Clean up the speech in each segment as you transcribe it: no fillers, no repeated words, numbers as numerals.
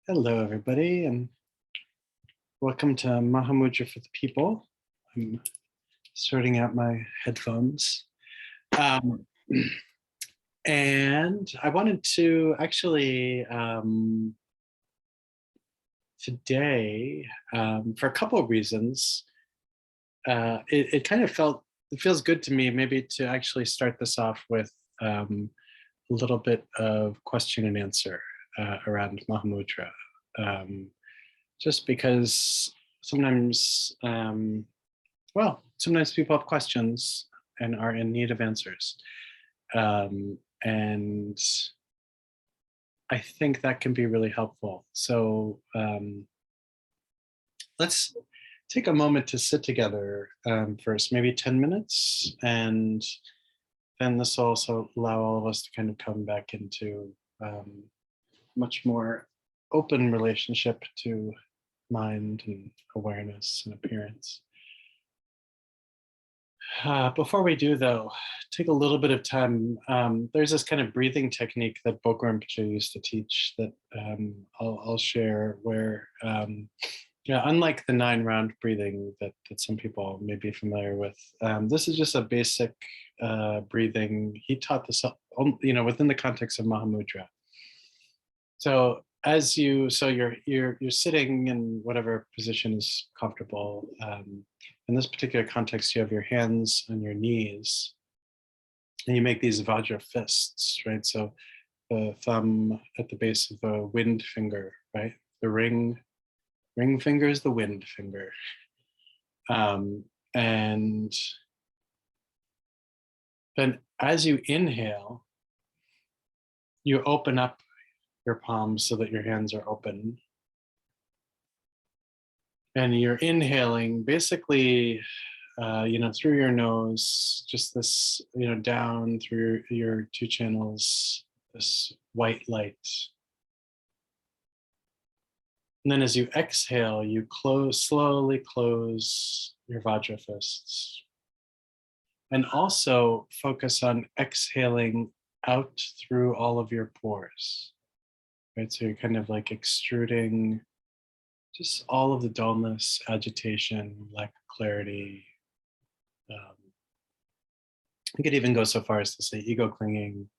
Hello, everybody, and welcome to Mahamudra for the People. I'm sorting out my headphones. And I wanted to actually today, for a couple of reasons, it feels good to me maybe to actually start this off with a little bit of question and answer around Mahamudra. Just because sometimes, sometimes people have questions and are in need of answers. And I think that can be really helpful. So let's take a moment to sit together first, maybe 10 minutes, and then this will also allow all of us to kind of come back into much more open relationship to mind and awareness and appearance. Before we do, though, take a little bit of time. There's this kind of breathing technique that Bokor Rinpoche used to teach that I'll share, where, unlike the 9-round breathing that some people may be familiar with, this is just a basic breathing. He taught this, within the context of Mahamudra. So you're sitting in whatever position is comfortable. In this particular context, you have your hands on your knees, and you make these Vajra fists, right? So the thumb at the base of the wind finger, right? The ring finger is the wind finger, and then as you inhale, you open up your palms so that your hands are open. And you're inhaling basically, through your nose, just this, down through your 2 channels, this white light. And then as you exhale, you slowly close your Vajra fists. And also focus on exhaling out through all of your pores. Right, so you're kind of like extruding just all of the dullness, agitation, lack of clarity. I could even go so far as to say ego clinging.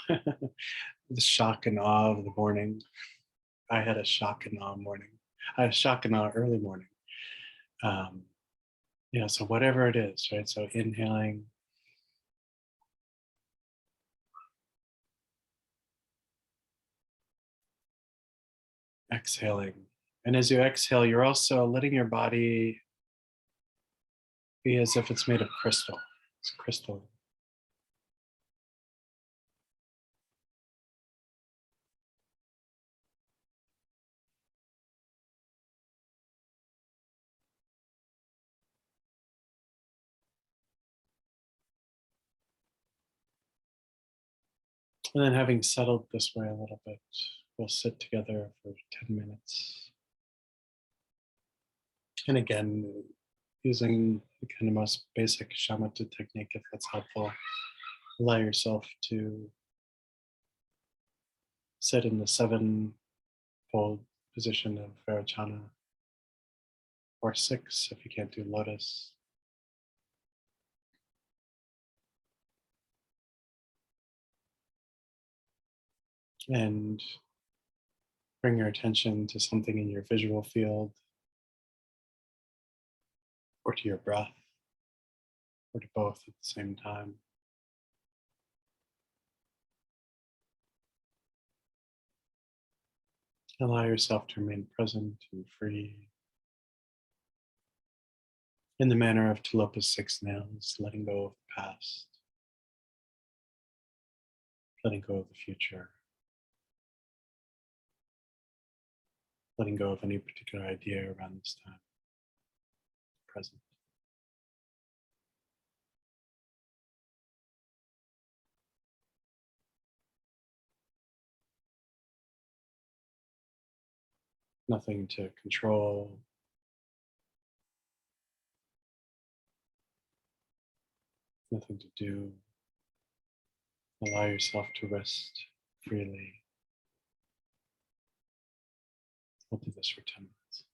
The shock and awe of the morning. I had a shock and awe morning. I had a shock and awe early morning. So whatever it is, right? So inhaling. Exhaling. And as you exhale, you're also letting your body be as if it's made of crystal. It's crystal. And then having settled this way a little bit, we'll sit together for 10 minutes. And again, using the kind of most basic shamatha technique, if that's helpful, allow yourself to sit in the 7-fold position of Vairochana, or 6 if you can't do lotus. And bring your attention to something in your visual field, or to your breath, or to both at the same time. Allow yourself to remain present and free in the manner of Tilopa's 6 nails, letting go of the past, letting go of the future, letting go of any particular idea around this time, present. Nothing to control, nothing to do, Allow yourself to rest freely. We'll do this for 10 minutes.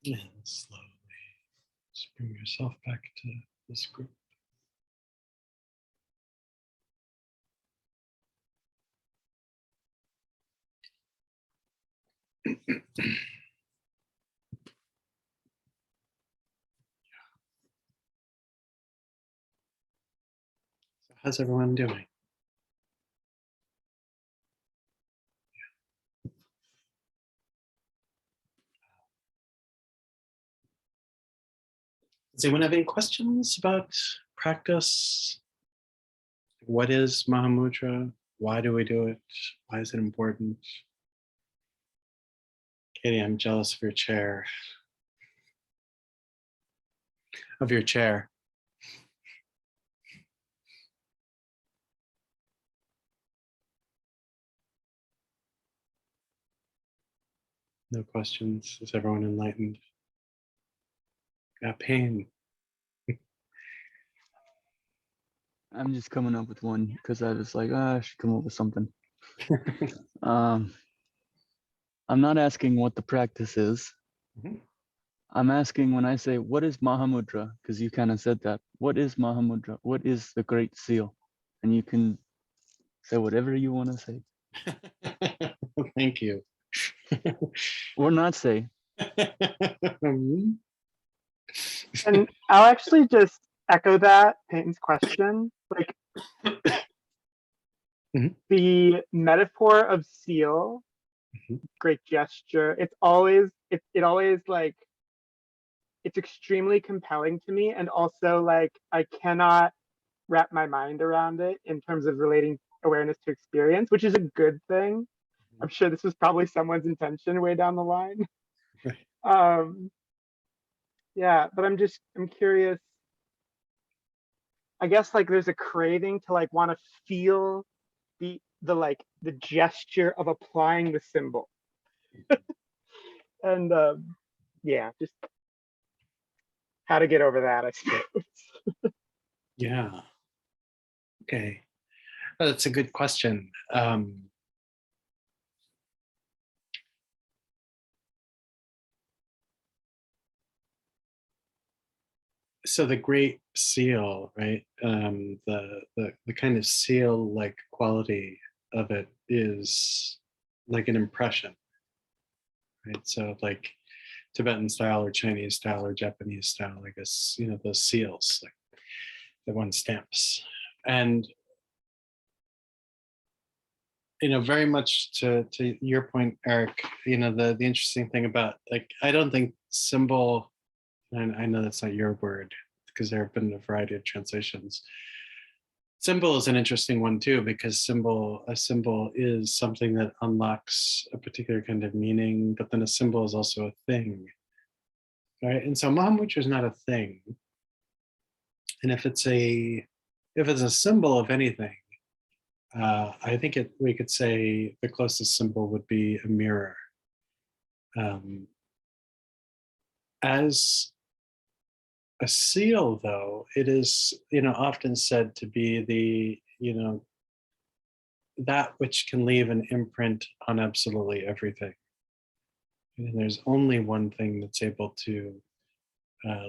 And slowly just bring yourself back to this group. So how's everyone doing? Does anyone have any questions about practice? What is Mahamudra? Why do we do it? Why is it important? Katie, I'm jealous of your chair. Of your chair. No questions. Is everyone enlightened? Got pain. I'm just coming up with one because I was like, I should come up with something. I'm not asking what the practice is. I'm asking when I say, what is Mahamudra? Because you kind of said that. What is Mahamudra? What is the Great Seal? And you can say whatever you want to say. Thank you. Or not say. And I'll actually just echo that Peyton's question. Like the metaphor of seal, great gesture. It's always like it's extremely compelling to me, and also like I cannot wrap my mind around it in terms of relating awareness to experience, which is a good thing. I'm sure this was probably someone's intention way down the line. Yeah, but I'm curious. I guess like there's a craving to like want to feel the gesture of applying the symbol. And yeah, just how to get over that, I suppose. Yeah. Okay. Well, that's a good question. So the Great Seal, right? The kind of seal-like quality of it is like an impression, right? So like Tibetan style or Chinese style or Japanese style, I guess, you know, those seals, like the one stamps. And, you know, very much to your point, Eric, you know, the interesting thing about, like, I don't think symbol, and I know that's not your word because there have been a variety of translations. Symbol is an interesting one too, because a symbol is something that unlocks a particular kind of meaning, but then a symbol is also a thing, right? And so Mahamudra is not a thing. And if it's a symbol of anything, I think we could say the closest symbol would be a mirror. As a seal, though, it is, you know, often said to be the, you know, that which can leave an imprint on absolutely everything. And there's only one thing that's able to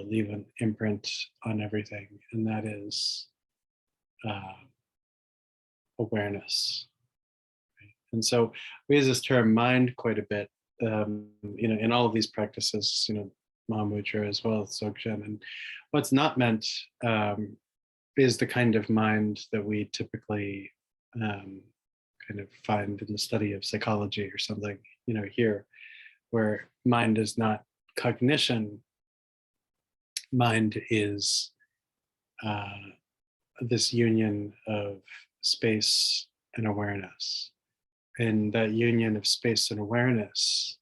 leave an imprint on everything, and that is awareness. Right? And so we use this term mind quite a bit, you know, in all of these practices, you know, Mahamudra as well as Dzogchen. And what's not meant is the kind of mind that we typically kind of find in the study of psychology or something, you know, here, where mind is not cognition. Mind is this union of space and awareness. And that union of space and awareness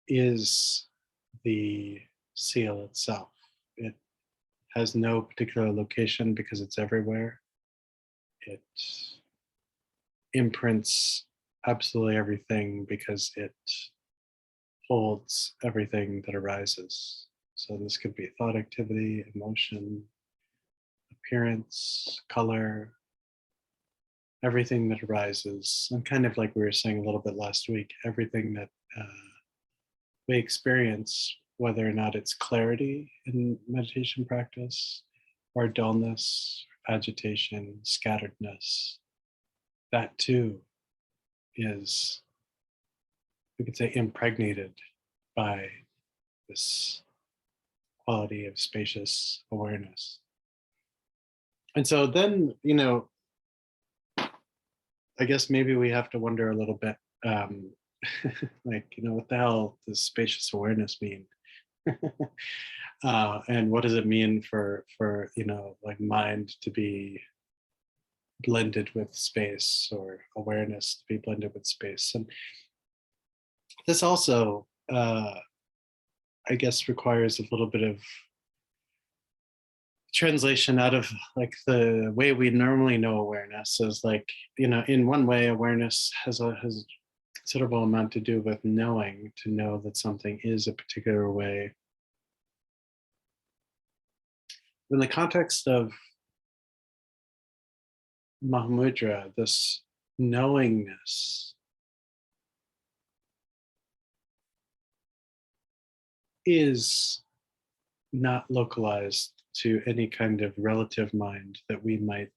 is the seal itself. It has no particular location because it's everywhere. It imprints absolutely everything because it holds everything that arises. So this could be thought activity, emotion, appearance, color, everything that arises. And kind of like we were saying a little bit last week, everything that we experience whether or not it's clarity in meditation practice, or dullness, agitation, scatteredness, that too is, we could say, impregnated by this quality of spacious awareness. And so then, I guess maybe we have to wonder a little bit, like, what the hell does spacious awareness mean? And what does it mean for like mind to be blended with space, or awareness to be blended with space? And this also, I guess, requires a little bit of translation out of like the way we normally know awareness. Is like, in one way, awareness has a considerable amount to do with knowing, to know that something is a particular way. In the context of Mahamudra, this knowingness is not localized to any kind of relative mind that we might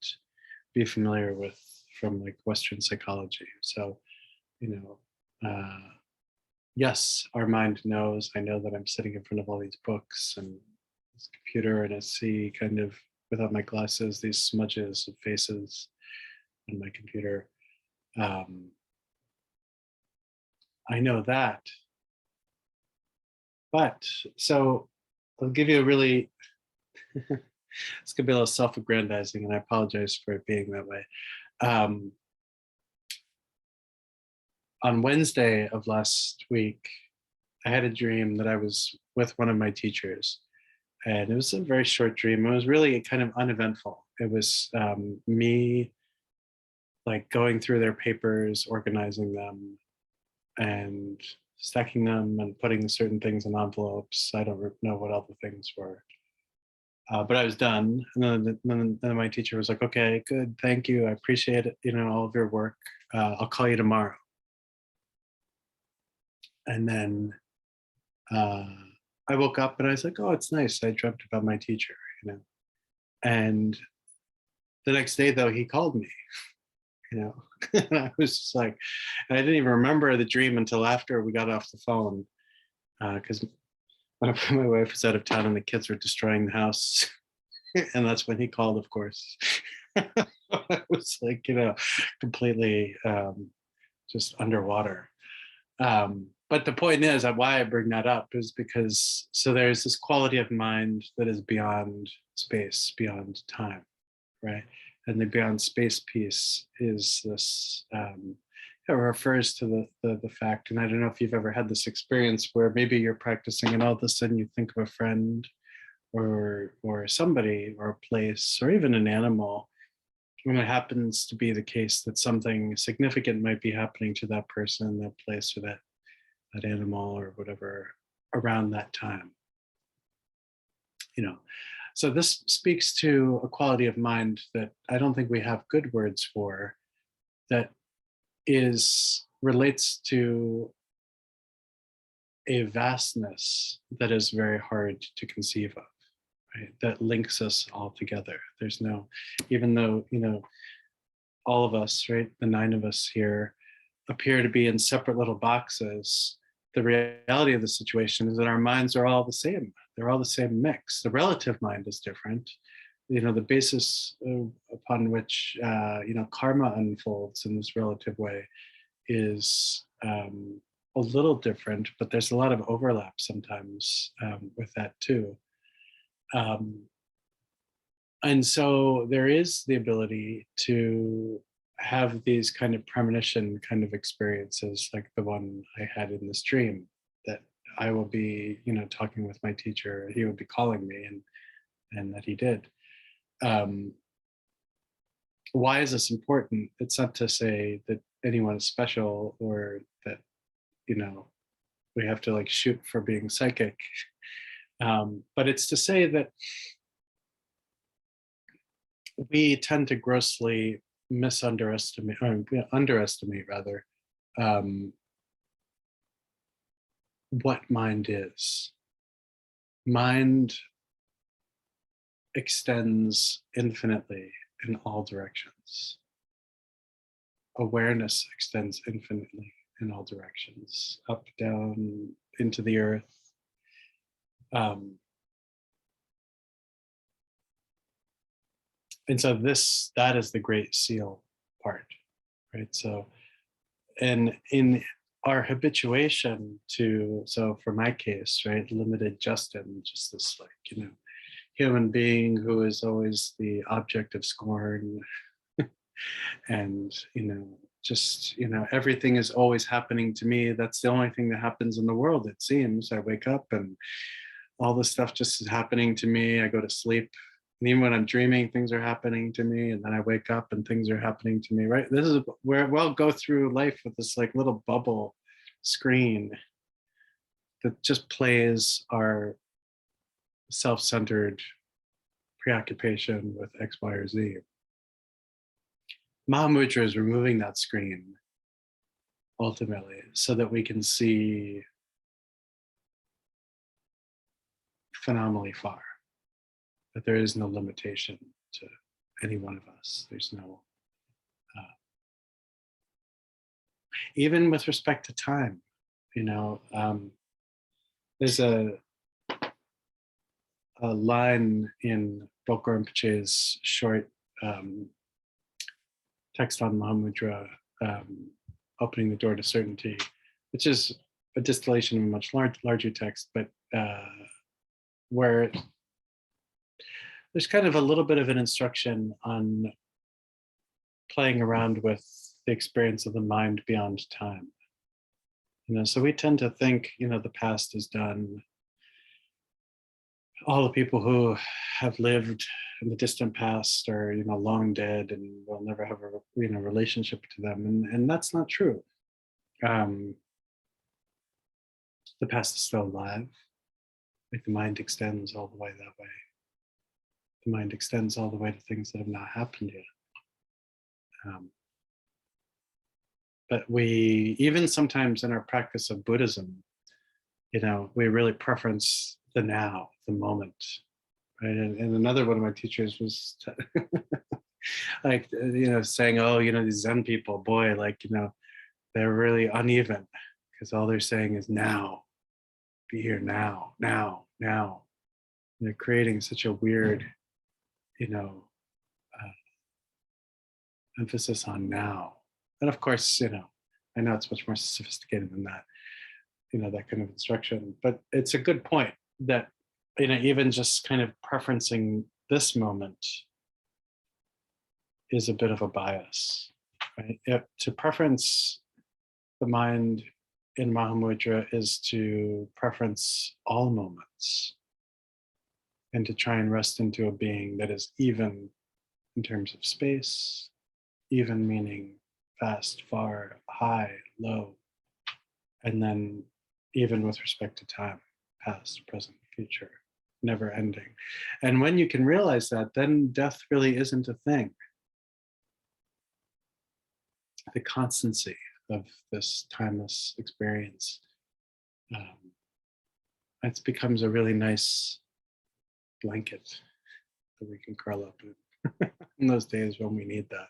be familiar with from like Western psychology. So, yes, our mind knows. I know that I'm sitting in front of all these books and this computer, and I see, kind of without my glasses, these smudges of faces on my computer. I know that. But so I'll give you a really, it's gonna be a little self-aggrandizing, and I apologize for it being that way. On Wednesday of last week, I had a dream that I was with one of my teachers, and it was a very short dream. It was really kind of uneventful. It was me like going through their papers, organizing them, and stacking them, and putting certain things in envelopes. I don't know what all the things were. But I was done. And then my teacher was like, okay, good, thank you. I appreciate it, all of your work. I'll call you tomorrow. And then I woke up and I was like, oh, it's nice. I dreamt about my teacher, And the next day, though, he called me, and I was just like, and I didn't even remember the dream until after we got off the phone, because my wife was out of town and the kids were destroying the house. And that's when he called, of course. I was like, completely just underwater. But the point is, why I bring that up is because, so there's this quality of mind that is beyond space, beyond time, right? And the beyond space piece is this, it refers to the fact, and I don't know if you've ever had this experience where maybe you're practicing and all of a sudden you think of a friend or somebody or a place or even an animal, when it happens to be the case that something significant might be happening to that person, that place, or that animal or whatever around that time. So this speaks to a quality of mind that I don't think we have good words for, that relates to a vastness that is very hard to conceive of, right? That links us all together. There's no, even though, all of us, right, the 9 of us here appear to be in separate little boxes, the reality of the situation is that our minds are all the same. They're all the same mix. The relative mind is different. The basis upon which, karma unfolds in this relative way is a little different, but there's a lot of overlap sometimes with that too. And so there is the ability to have these kind of premonition kind of experiences, like the one I had in this dream, that I will be, talking with my teacher, he would be calling me, and that he did. Why is this important? It's not to say that anyone is special, or that, we have to like shoot for being psychic. But it's to say that we tend to grossly underestimate rather, what mind is. mind extends infinitely in all directions. Awareness extends infinitely in all directions, up, down, into the earth. And so that is the great seal part, right? So, and in our habituation to, so for my case, right, limited Justin, just this like, human being who is always the object of scorn and, just, everything is always happening to me. That's the only thing that happens in the world, it seems. I wake up and all this stuff just is happening to me. I go to sleep. And even when I'm dreaming, things are happening to me. And then I wake up and things are happening to me, right? This is where we'll go through life with this like little bubble screen that just plays our self-centered preoccupation with X, Y, or Z. Mahamudra is removing that screen ultimately so that we can see phenomenally far, that there is no limitation to any one of us. There's no, even with respect to time, there's a line in Bokor Rinpoche's short text on Mahamudra, opening the door to certainty, which is a distillation of a much larger text, but where there's kind of a little bit of an instruction on playing around with the experience of the mind beyond time. So we tend to think, the past is done. All the people who have lived in the distant past are, long dead, and we'll never have a, relationship to them. And that's not true. The past is still alive. Like the mind extends all the way that way. The mind extends all the way to things that have not happened yet. But we, even sometimes in our practice of Buddhism, we really preference the now, the moment, right? And another one of my teachers was like, saying, oh, these Zen people, boy, like, they're really uneven because all they're saying is now, be here now, now, now. They're creating such a weird, emphasis on now. And of course, I know it's much more sophisticated than that, that kind of instruction, but it's a good point that, even just kind of preferencing this moment is a bit of a bias, right? To preference the mind in Mahamudra is to preference all moments and to try and rest into a being that is even in terms of space, even meaning fast, far, high, low, and then even with respect to time, past, present, future, never ending. And when you can realize that, then death really isn't a thing. The constancy of this timeless experience, it becomes a really nice blanket that we can curl up in in those days when we need that.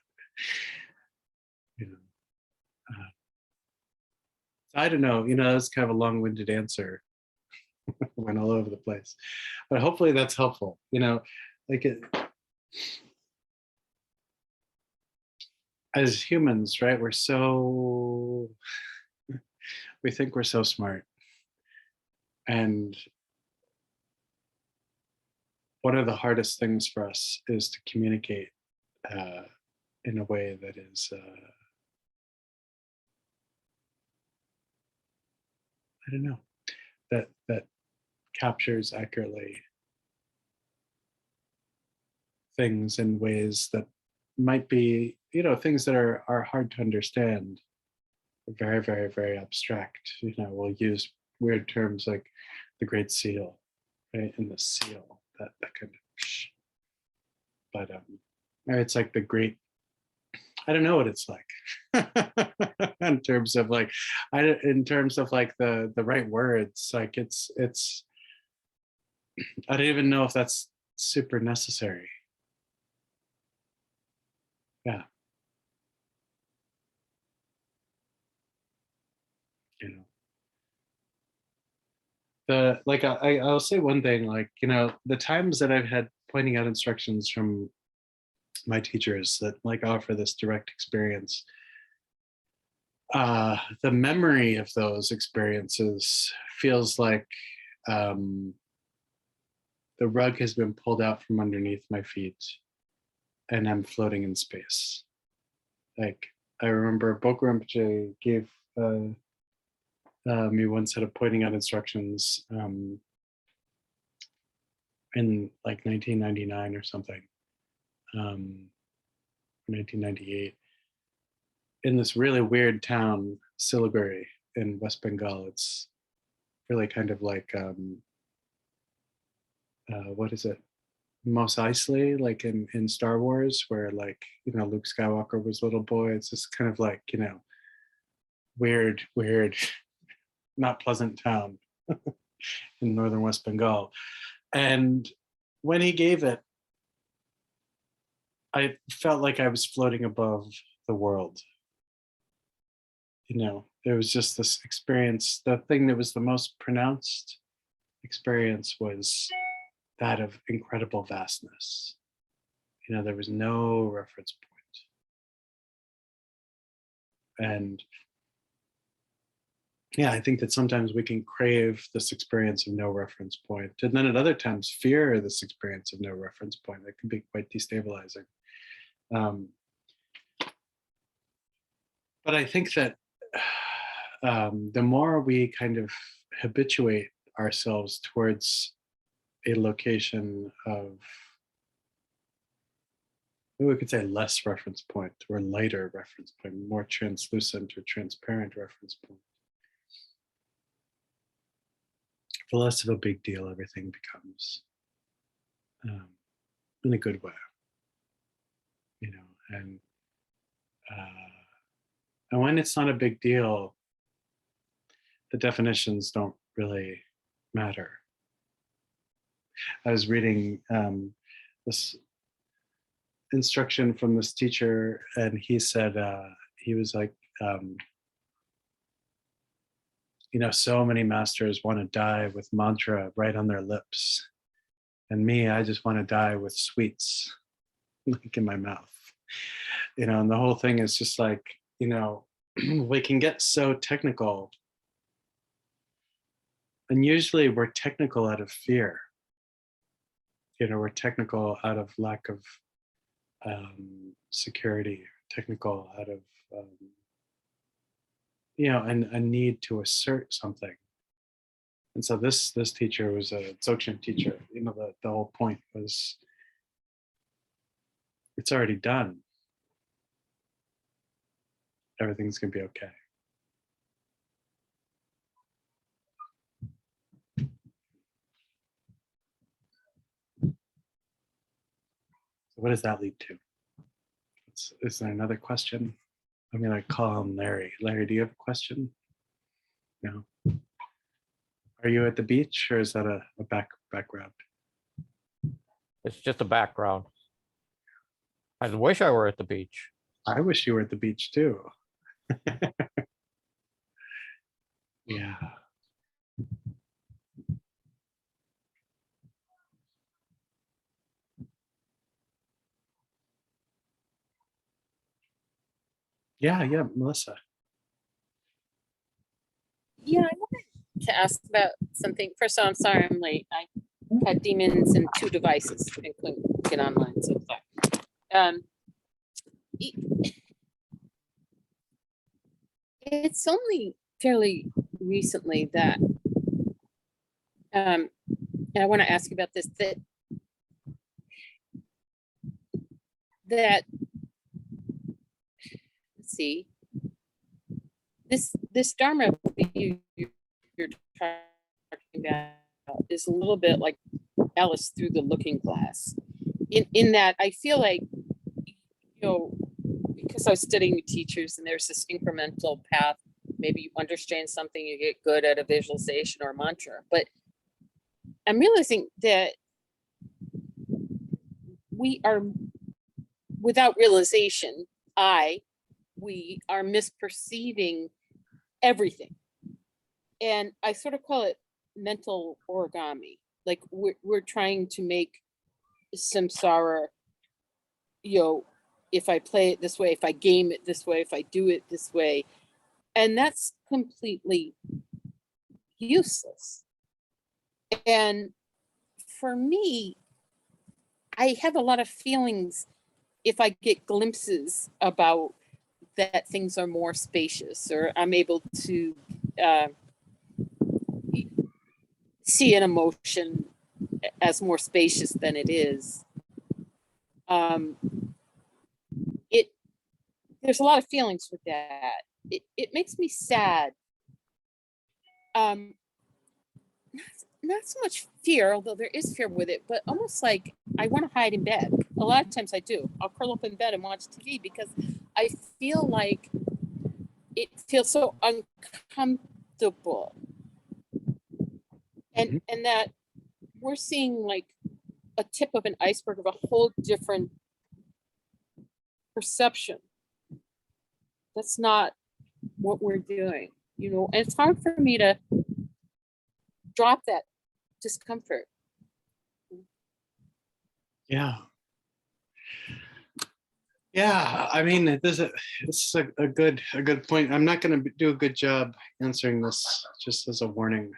I don't know, it's kind of a long-winded answer. Went all over the place, but hopefully that's helpful. As humans, right, we think we're so smart, and one of the hardest things for us is to communicate in a way that is I don't know, that captures accurately things in ways that might be, things that are hard to understand, very, very, very abstract. We'll use weird terms like the Great Seal, right? And the seal, that kind of, but it's like the great, I don't know what it's like in terms of like, the right words, like it's I don't even know if that's super necessary. Yeah. You know, I'll say one thing, like, you know, the times that I've had pointing out instructions from my teachers that like offer this direct experience, the memory of those experiences feels like the rug has been pulled out from underneath my feet and I'm floating in space. Like, I remember Boku Rinpoche gave me one set of pointing out instructions in like 1999 or something, 1998, in this really weird town, Siliguri in West Bengal. It's really kind of like, what is it? Mos Eisley, like in Star Wars, where, like, you know, Luke Skywalker was a little boy. It's just kind of like, you know, weird, not pleasant town in northern West Bengal. And when he gave it, I felt like I was floating above the world. You know, there was just this experience. The thing that was the most pronounced experience was that of incredible vastness. You know, there was no reference point. And yeah, I think that sometimes we can crave this experience of no reference point, and then at other times fear this experience of no reference point. That can be quite destabilizing. But I think that the more we kind of habituate ourselves towards a location of, we could say, less reference point or lighter reference point, more translucent or transparent reference point, the less of a big deal everything becomes, in a good way, you know. And when it's not a big deal, the definitions don't really matter. I was reading this instruction from this teacher, and he said, he was like, you know, so many masters want to die with mantra right on their lips. And me, I just want to die with sweets like in my mouth. You know, and the whole thing is just like, you know, we can get so technical. And usually we're technical out of fear. You know, we're technical out of lack of security, technical out of, you know, and a need to assert something. And so this teacher was a Dzogchen teacher. You know, the whole point was, it's already done. Everything's gonna be okay. So what does that lead to? Is there another question? I'm gonna call on Larry. Larry, do you have a question? No. Are you at the beach, or is that a background? It's just a background. I wish I were at the beach. I wish you were at the beach too. Yeah. Yeah, Melissa. Yeah, I wanted to ask about something. First of all, I'm sorry I'm late. I had demons and 2 devices and couldn't get online, so sorry. It's only fairly recently that, and I want to ask you about this, that let's see, this Dharma you're talking about is a little bit like Alice through the looking glass, in that I feel like, you know, because I was studying with teachers and there's this incremental path, maybe you understand something, you get good at a visualization or mantra, but I'm realizing that we are, without realization, we are misperceiving everything. And I sort of call it mental origami. Like we're trying to make samsara, if I play it this way, if I game it this way, if I do it this way, and that's completely useless. And for me, I have a lot of feelings if I get glimpses about that things are more spacious, or I'm able to see an emotion as more spacious than it is. There's a lot of feelings with that. It makes me sad. Not so much fear, although there is fear with it, but almost like I want to hide in bed. A lot of times I do. I'll curl up in bed and watch TV because I feel like it feels so uncomfortable. And that we're seeing like a tip of an iceberg of a whole different perception. That's not what we're doing, and it's hard for me to drop that discomfort. Yeah. I mean, this is a good point. I'm not going to do a good job answering this, just as a warning,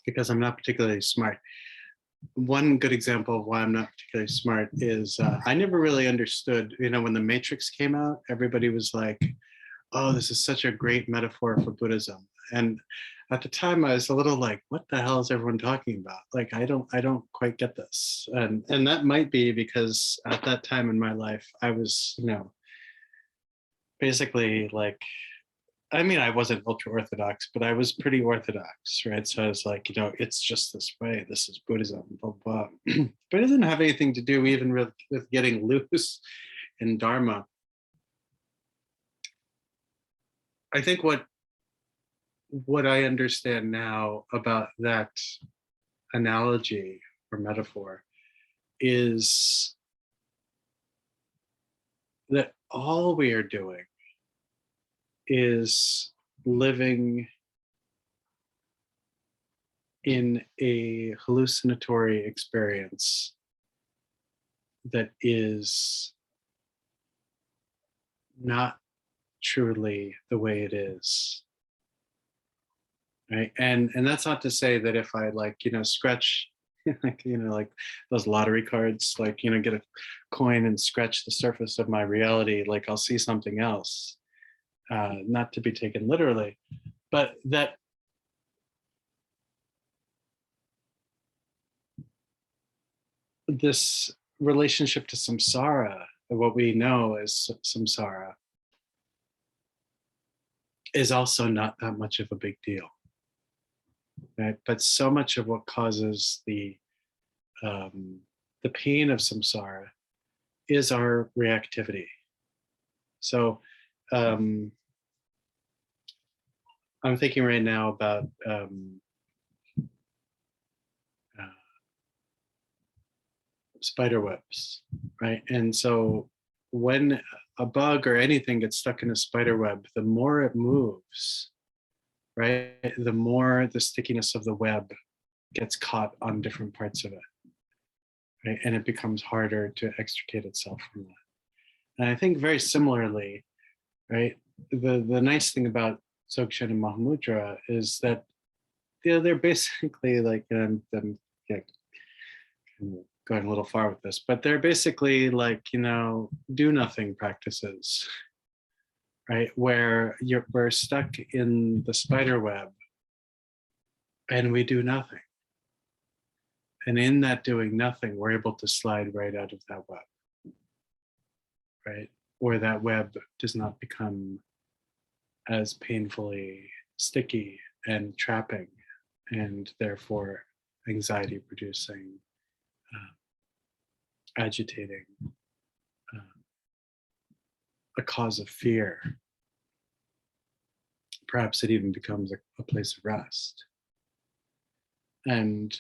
because I'm not particularly smart. One good example of why I'm not particularly smart is I never really understood, when the Matrix came out, everybody was like, oh, this is such a great metaphor for Buddhism. And at the time I was a little like, what the hell is everyone talking about? Like, I don't quite get this. And that might be because at that time in my life, I was, basically like, I mean, I wasn't ultra orthodox, but I was pretty orthodox, right? So I was like, it's just this way. This is Buddhism, blah, blah. But it doesn't have anything to do even with getting loose in Dharma. I think what I understand now about that analogy or metaphor is that all we are doing is living in a hallucinatory experience that is not truly the way it is, right? And that's not to say that if I scratch like those lottery cards, get a coin and scratch the surface of my reality, like I'll see something else, not to be taken literally, but that this relationship to samsara, what we know as samsara, is also not that much of a big deal, right? But so much of what causes the pain of samsara is our reactivity. So I'm thinking right now about spider webs, right? And so when a bug or anything gets stuck in a spider web, the more it moves, right, the more the stickiness of the web gets caught on different parts of it, right? And it becomes harder to extricate itself from that. And I think very similarly, right, the nice thing about Dzogchen and Mahamudra is that they're basically like, I'm going a little far with this, but they're basically like, do nothing practices, right? Where we're stuck in the spider web and we do nothing. And in that doing nothing, we're able to slide right out of that web, right? Or that web does not become as painfully sticky and trapping, and therefore anxiety producing, agitating, a cause of fear. Perhaps it even becomes a place of rest. And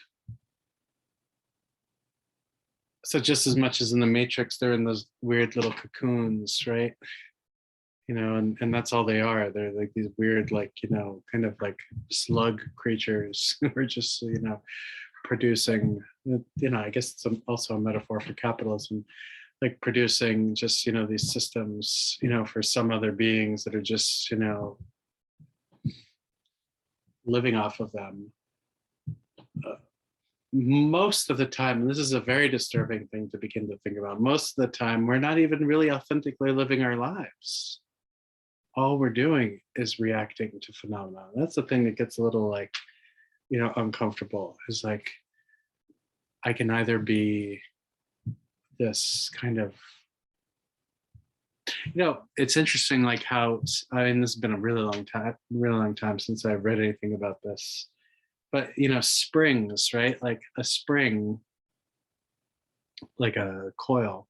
so just as much as in the Matrix, they're in those weird little cocoons, right? You know, and that's all they are. They're like these weird, like, you know, kind of like slug creatures who are just, you know, producing, you know, I guess it's also a metaphor for capitalism, like producing just, you know, these systems, you know, for some other beings that are just, you know, living off of them. Most of the time, and this is a very disturbing thing to begin to think about, most of the time, we're not even really authentically living our lives. All we're doing is reacting to phenomena. That's the thing that gets a little, like, you know, uncomfortable, is like, I can either be this kind of, you know, it's interesting, like how, I mean, this has been a really long time since I've read anything about this, but, you know, springs, right? Like a spring, like a coil,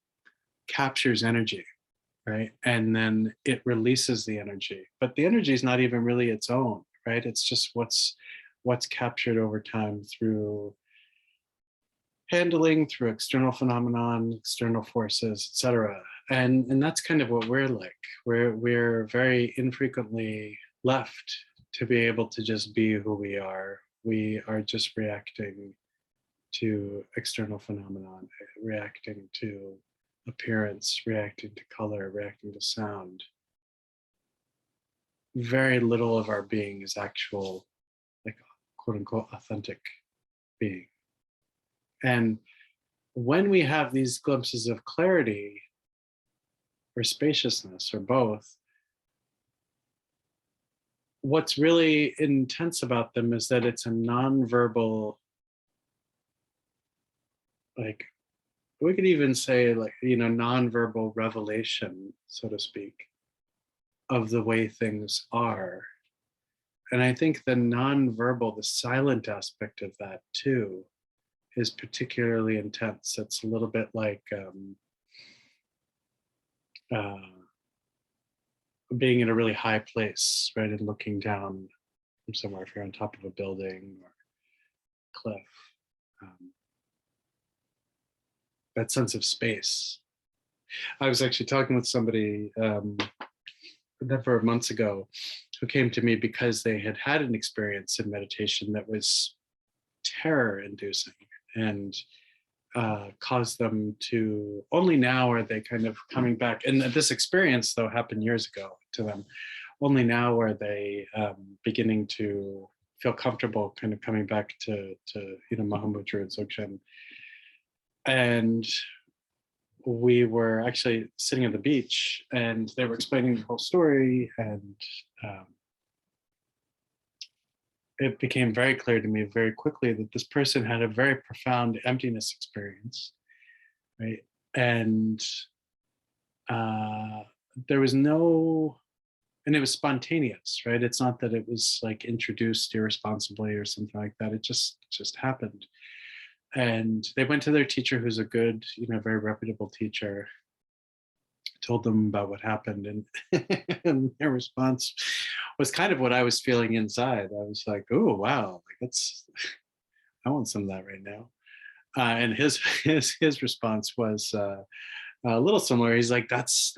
captures energy, right? And then it releases the energy, but the energy is not even really its own, right? It's just what's captured over time through handling, through external phenomenon, external forces, etc. And that's kind of what we're like. We're very infrequently left to be able to just be who we are. We are just reacting to external phenomenon, reacting to appearance, reacting to color, reacting to sound. Very little of our being is actual, like, quote unquote, authentic being. And when we have these glimpses of clarity or spaciousness or both, what's really intense about them is that it's a nonverbal, like, we could even say, like, you know, nonverbal revelation, so to speak, of the way things are. And I think the nonverbal, the silent aspect of that too, is particularly intense. It's a little bit like being in a really high place, right, and looking down from somewhere, if you're on top of a building or cliff. That sense of space. I was actually talking with somebody a number of months ago who came to me because they had had an experience in meditation that was terror-inducing and caused them to, only now are they kind of coming back, and this experience though happened years ago to them, only now are they beginning to feel comfortable kind of coming back to you know, Mahamudra and Dzogchen. And we were actually sitting at the beach and they were explaining the whole story, and it became very clear to me very quickly that this person had a very profound emptiness experience, right? And there was no, and it was spontaneous, right? It's not that it was like introduced irresponsibly or something like that. It just happened. And they went to their teacher, who's a good, you know, very reputable teacher, told them about what happened, and, and their response was kind of what I was feeling inside. I was like, oh wow, like that's, I want some of that right now. And his response was a little similar. He's like, that's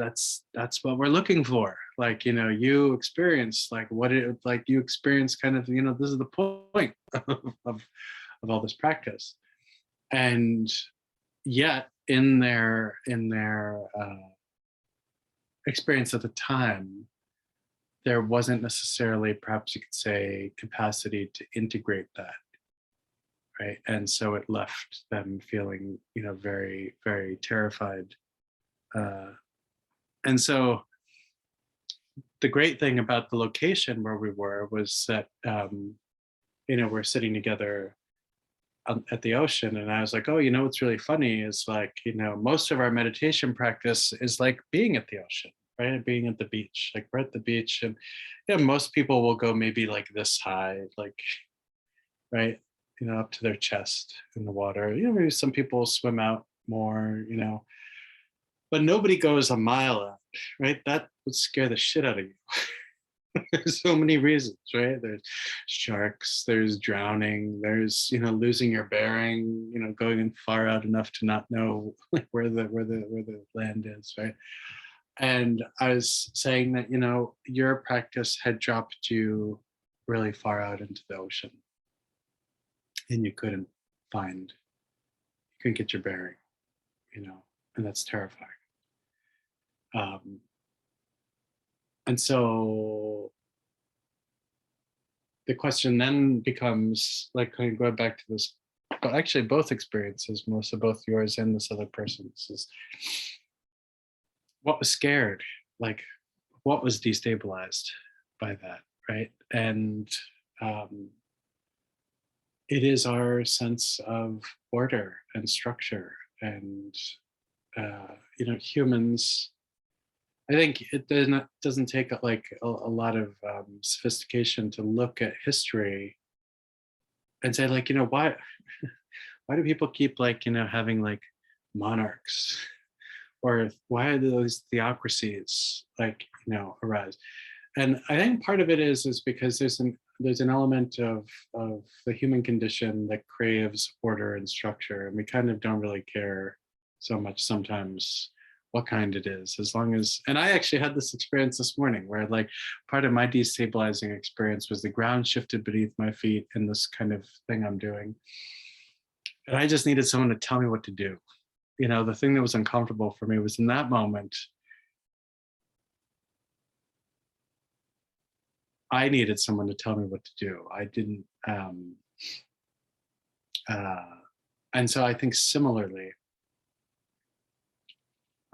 what we're looking for. Like, you know, you experience like what it, like you experience kind of, you know, this is the point of all this practice. And yet in their experience at the time, there wasn't necessarily, perhaps you could say, capacity to integrate that, right? And so it left them feeling, you know, very, very terrified. And so the great thing about the location where we were was that, you know, we're sitting together at the ocean, and I was like, oh, you know, what's really funny is, like, you know, most of our meditation practice is like being at the ocean, right? Being at the beach, like we're at the beach, and yeah, most people will go maybe like this high, like, right, you know, up to their chest in the water. You know, maybe some people swim out more, you know, but nobody goes a mile out, right? That would scare the shit out of you. There's so mmany reasons, right? There's sharks, there's drowning, there's, you know, losing your bearing, you know, going far out enough to not know where the land is, right? And I was saying that, you know, your practice had dropped you really far out into the ocean, and you couldn't get your bearing, you know, and that's terrifying. And so the question then becomes, like, kind of going back to this, but actually both experiences, Melissa, both yours and this other person's, is what was scared? Like, what was destabilized by that, right? And it is our sense of order and structure, and you know, humans. I think it doesn't take like a lot of sophistication to look at history and say, like, you know, why do people keep, like, you know, having like monarchs, or why are those theocracies, like, you know, arise? And I think part of it is because there's an element of the human condition that craves order and structure, and we kind of don't really care so much sometimes what kind it is, as long as. And I actually had this experience this morning where, like, part of my destabilizing experience was the ground shifted beneath my feet in this kind of thing I'm doing, and I just needed someone to tell me what to do. You know, the thing that was uncomfortable for me was, in that moment, I needed someone to tell me what to do. I didn't. And so I think similarly,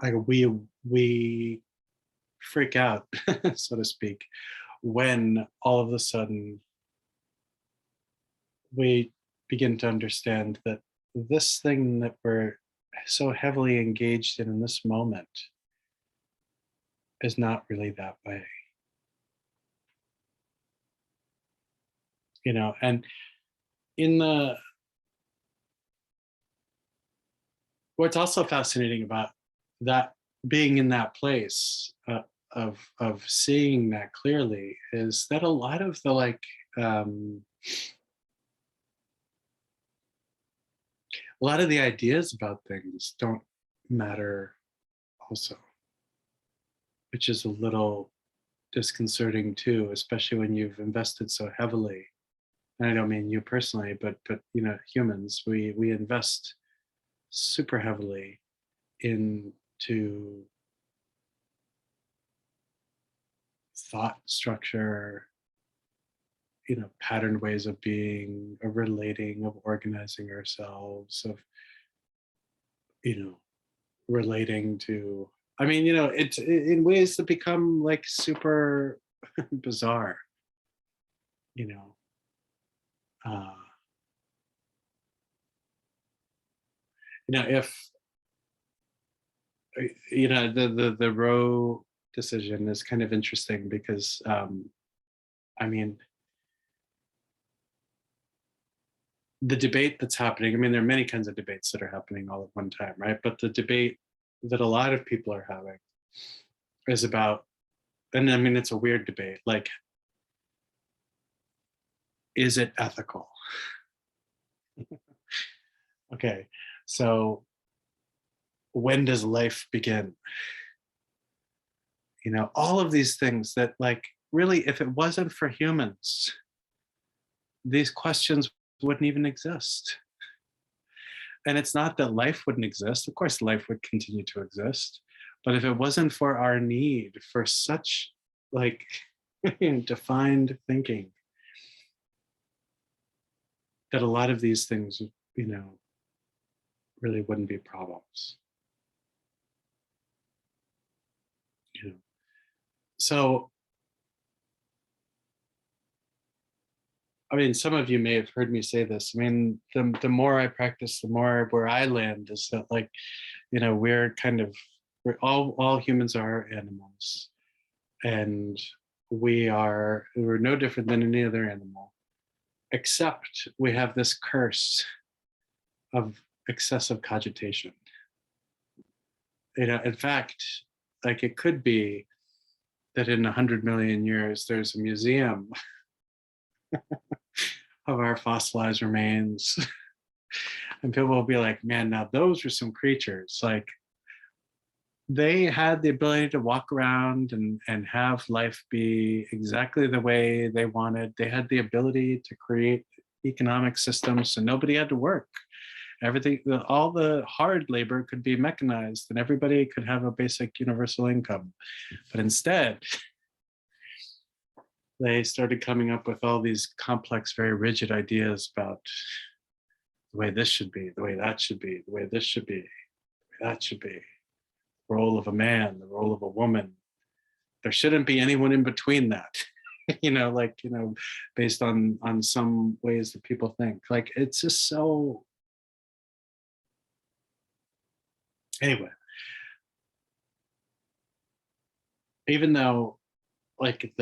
like, we freak out, so to speak, when all of a sudden we begin to understand that this thing that we're so heavily engaged in this moment is not really that way. You know, and in the what's also fascinating about that, being in that place of seeing that clearly, is that a lot of the, like, a lot of the ideas about things don't matter also, which is a little disconcerting too, especially when you've invested so heavily. And I don't mean you personally, but you know, humans, we invest super heavily into thought structure, you know, patterned ways of being, of relating, of organizing ourselves, of, you know, relating to, I mean, you know, it's in ways that become like super bizarre, you know. You know, if you know, the Roe decision is kind of interesting because I mean, the debate that's happening, I mean, there are many kinds of debates that are happening all at one time, right? But the debate that a lot of people are having is about, and I mean, it's a weird debate, like, is it ethical? Okay, so when does life begin? You know, all of these things that, like, really, if it wasn't for humans, these questions wouldn't even exist. And it's not that life wouldn't exist. Of course, life would continue to exist. But if it wasn't for our need for such, like, defined thinking, that a lot of these things, you know, really wouldn't be problems. You know? So, I mean, some of you may have heard me say this. I mean, the more I practice, the more where I land is that, like, you know, we're all humans are animals, and we're no different than any other animal, except we have this curse of excessive cogitation. You know, in fact, like, it could be that in 100 million years, there's a museum of our fossilized remains. And people will be like, man, now those were some creatures. Like, they had the ability to walk around and have life be exactly the way they wanted. They had the ability to create economic systems so nobody had to work. Everything, all the hard labor could be mechanized and everybody could have a basic universal income. But instead, they started coming up with all these complex, very rigid ideas about the way this should be, the way that should be, the way this should be, the way that should be. The role of a man, the role of a woman. There shouldn't be anyone in between that. Based on some ways that people think. Like, it's just so. Anyway, even though, like,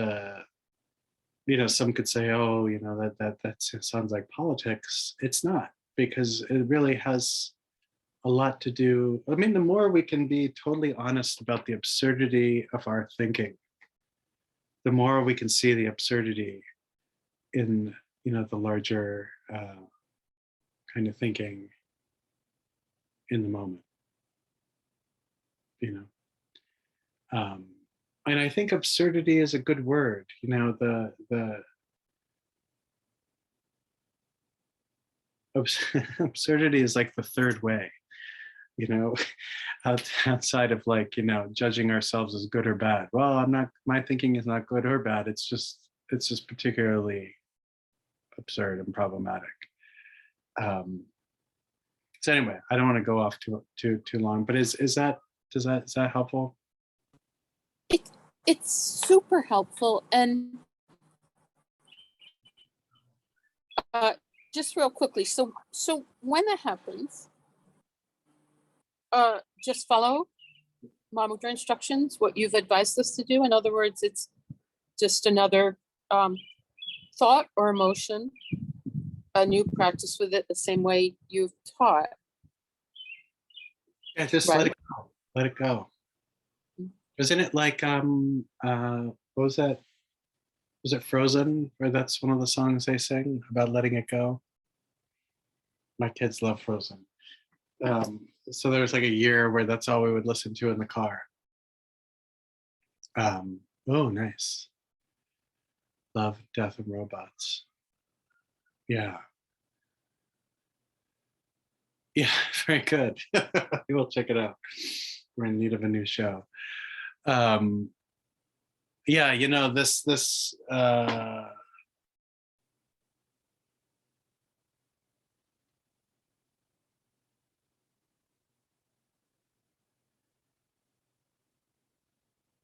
some could say, oh, that sounds like politics. It's not, because it really has a lot to do. I mean, the more we can be totally honest about the absurdity of our thinking, the more we can see the absurdity in, the larger kind of thinking in the moment. And I think absurdity is a good word. Absurdity is like the third way. Outside of, like, judging ourselves as good or bad. Well, my thinking is not good or bad. It's just particularly absurd and problematic. So anyway, I don't want to go off too long, but is that helpful? It's super helpful. And just real quickly, so when that happens, just follow Mahamudra instructions, what you've advised us to do. In other words, it's just another thought or emotion, a new practice with it, the same way you've taught. Yeah, just Right. let it go. Let it go. Isn't it like what was that? Was it Frozen? Where that's one of the songs they sing about letting it go? My kids love Frozen. So there was like a year where that's all we would listen to in the car. Oh, nice. Love, Death, and Robots. Yeah. Yeah, very good. We'll check it out. We're in need of a new show. Yeah, this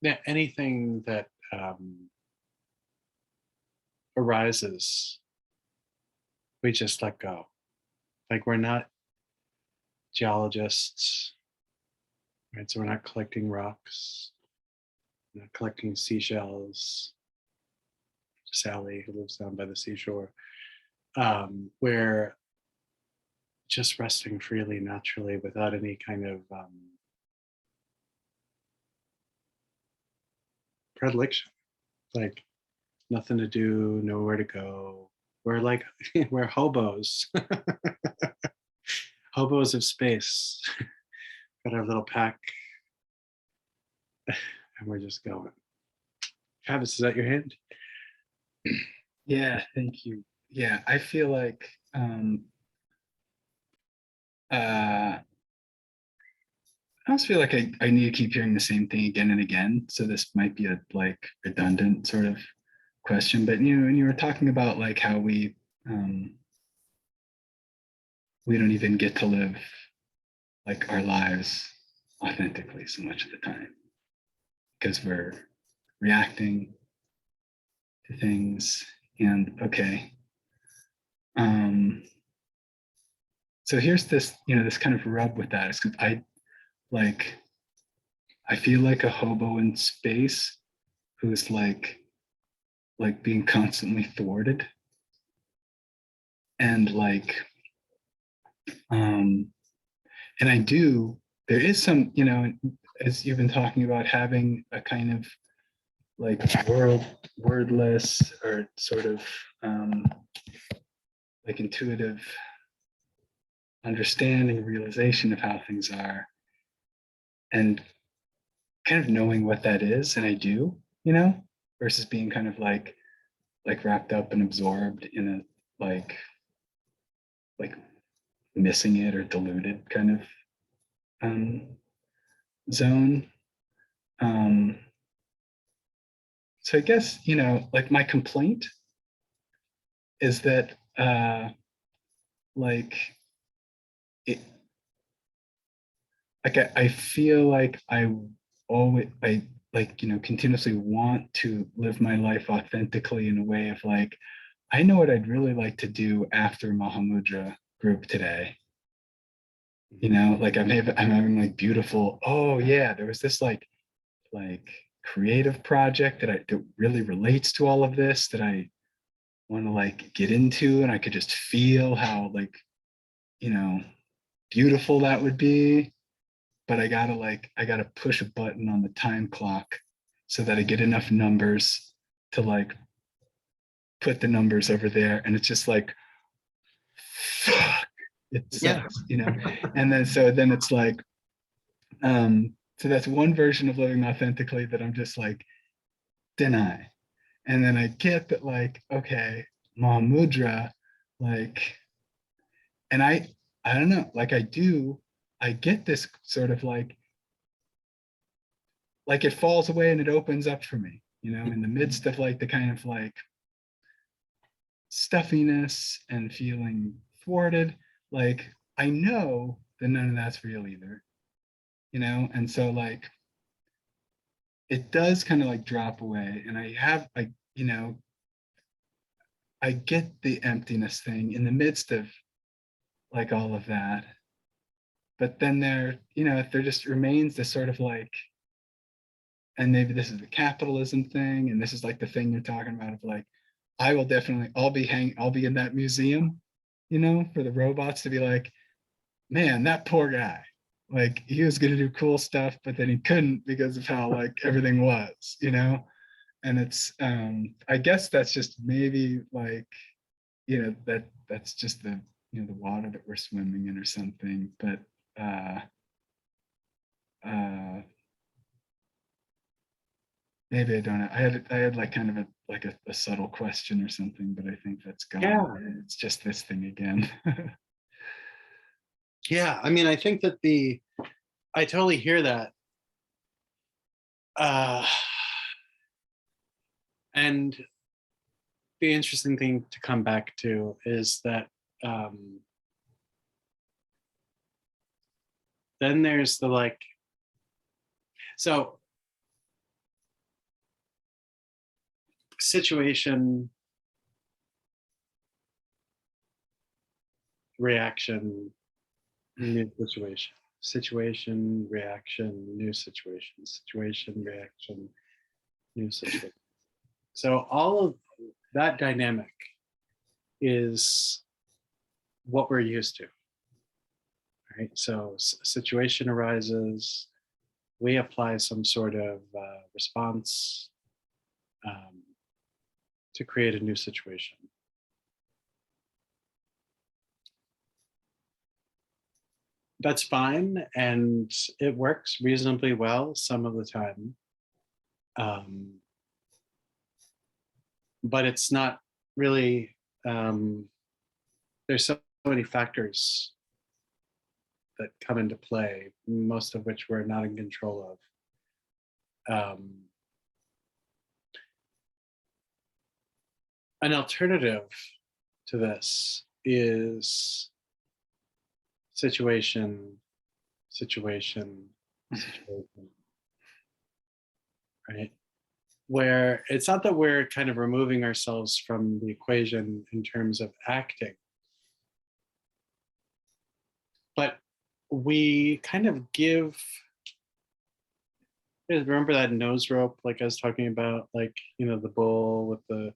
yeah, anything that arises, we just let go. Like, we're not geologists, right? So we're not collecting rocks, we're not collecting seashells. Sally, who lives down by the seashore. We're just resting freely, naturally, without any kind of predilection. Like, nothing to do, nowhere to go. We're like, we're hobos. Hobos of space. Got our little pack and we're just going. Travis, is that your hand? Yeah, thank you. Yeah, I feel like I almost feel like I need to keep hearing the same thing again and again. So this might be a like redundant sort of question, but when you were talking about like how we don't even get to live like our lives authentically so much of the time because we're reacting to things. And okay, so here's this, this kind of rub with that is because I feel like a hobo in space who's like being constantly thwarted. And there is some, as you've been talking about, having a kind of like wordless or sort of like intuitive understanding, realization of how things are, and kind of knowing what that is, and I do, you know, versus being kind of like wrapped up and absorbed in a like missing it or diluted kind of zone. So I guess, you know, like my complaint is that like it, like I feel like I like, you know, continuously want to live my life authentically in a way of like, I know what I'd really like to do after Mahamudra group today. You know, like I'm having like beautiful, oh yeah, there was this like creative project that really relates to all of this that I want to like get into, and I could just feel how like, you know, beautiful that would be. But I gotta push a button on the time clock so that I get enough numbers to like put the numbers over there. And it's just like, fuck, it sucks, you know? And then, so then it's like, so that's one version of living authentically that I'm just like, deny. And then I get that like, okay, Mahamudra, like, and I don't know, like I get this sort of like it falls away and it opens up for me, you know, in the midst of like the kind of like stuffiness and feeling thwarted. Like I know that none of that's real either, you know, and so like it does kind of like drop away, and you know, I get the emptiness thing in the midst of like all of that, but then there, you know, there just remains this sort of like, and maybe this is the capitalism thing, and this is like the thing you're talking about of like, I'll be in that museum, you know, for the robots to be like, man, that poor guy, like he was gonna do cool stuff, but then he couldn't because of how like everything was, you know. And it's I guess that's just maybe like, you know, that's just the, you know, the water that we're swimming in or something. But maybe I don't know. I had like kind of a subtle question or something, but I think that's gone. Yeah. It's just this thing again. Yeah, I mean, I think that I totally hear that. And the interesting thing to come back to is that then there's the like, so situation, reaction, new situation, situation, reaction, new situation, situation, reaction, new situation. So all of that dynamic is what we're used to, right? So situation arises, we apply some sort of response to create a new situation. That's fine, and it works reasonably well some of the time. But it's not really, there's so many factors that come into play, most of which we're not in control of. An alternative to this is situation, right? Where it's not that we're kind of removing ourselves from the equation in terms of acting, but we kind of give, remember that nose rope, like I was talking about, like, you know, the bull with the,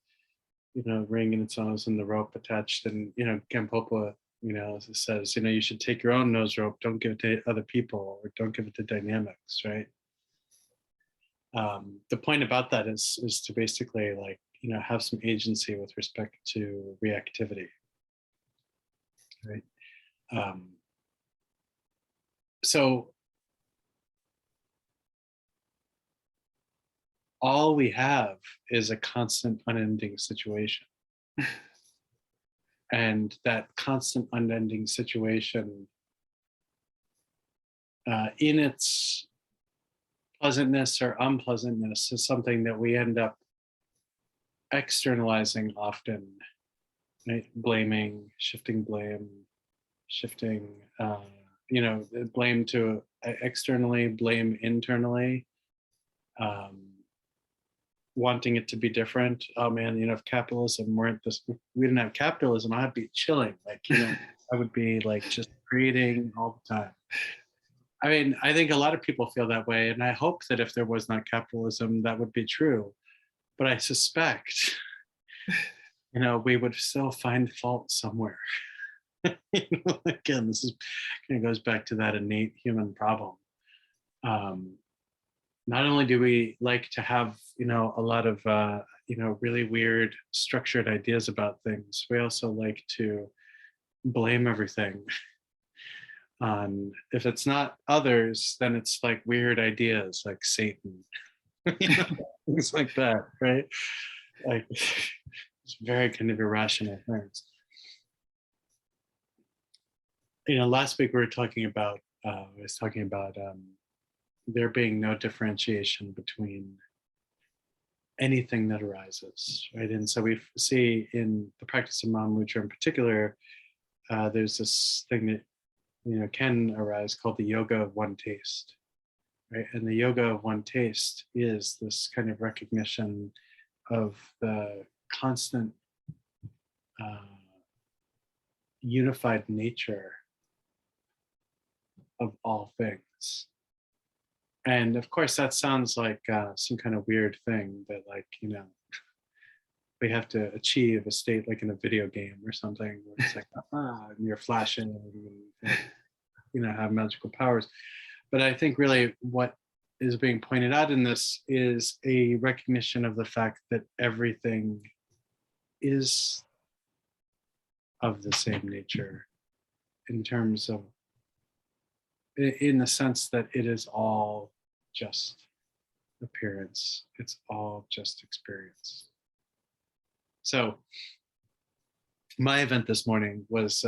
you know, ring in its nose and the rope attached, and, you know, Gampopa, you know, says, you know, you should take your own nose rope, don't give it to other people, or don't give it to dynamics, right? The point about that is to basically, like, you know, have some agency with respect to reactivity, right? So all we have is a constant unending situation. And that constant unending situation, in its pleasantness or unpleasantness, is something that we end up externalizing often, right? Blaming, shifting blame, shifting, you know, blame to externally, blame internally, wanting it to be different. Oh man, you know, if capitalism weren't this, if we didn't have capitalism, I'd be chilling. Like, you know, I would be like just creating all the time. I mean, I think a lot of people feel that way, and I hope that if there was not capitalism, that would be true. But I suspect, you know, we would still find fault somewhere. You know, again, this is kind of goes back to that innate human problem. Not only do we like to have, you know, a lot of, you know, really weird structured ideas about things, we also like to blame everything on, if it's not others, then it's like weird ideas like Satan, you know, things like that, right? Like, it's very kind of irrational things. You know, last week we were talking about, I was talking about there being no differentiation between anything that arises, right? And so we see in the practice of Mahamudra in particular, there's this thing that, you know, can arise called the yoga of one taste, right? And the yoga of one taste is this kind of recognition of the constant unified nature of all things. And of course, that sounds like some kind of weird thing that, like, you know, we have to achieve a state like in a video game or something where it's like, and you're flashing and, you know, have magical powers. But I think really what is being pointed out in this is a recognition of the fact that everything is of the same nature in terms of, in the sense that it is all just appearance. It's all just experience. So my event this morning was,